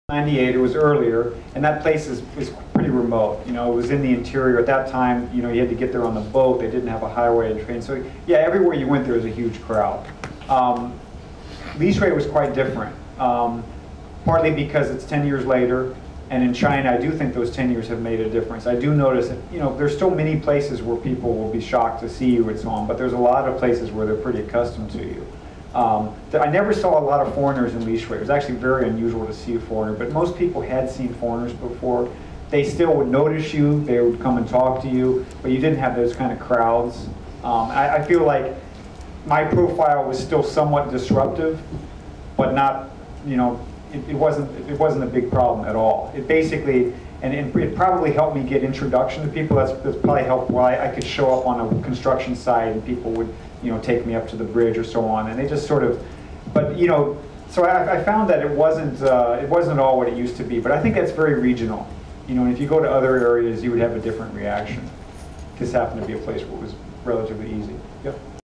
98, it was earlier, and that place is pretty remote. You know, it was in the interior. At that time, you know, you had to get there on the boat. They didn't have a highway and train. So yeah, everywhere you went, there was a huge crowd. Lease rate was quite different, partly because it's 10 years later, and in China, I do think those 10 years have made a difference. I do notice that, you know, there's still many places where people will be shocked to see you and so on, but there's a lot of places where they're pretty accustomed to you. I never saw a lot of foreigners in lease rate. It was actually very unusual to see a foreigner, but most people had seen foreigners before. They still would notice you, they would come and talk to you, but you didn't have those kind of crowds. I feel like my profile was still somewhat disruptive, but not, you know, it wasn't a big problem at all. It basically, and it probably helped me get introduction to people. That's probably helped why I could show up on a construction site and people would, you know, take me up to the bridge or so on, and they just sort of, but you know, so I found that it wasn't all what it used to be, but I think that's very regional. You know, and if you go to other areas, you would have a different reaction. This happened to be a place where it was relatively easy. Yep.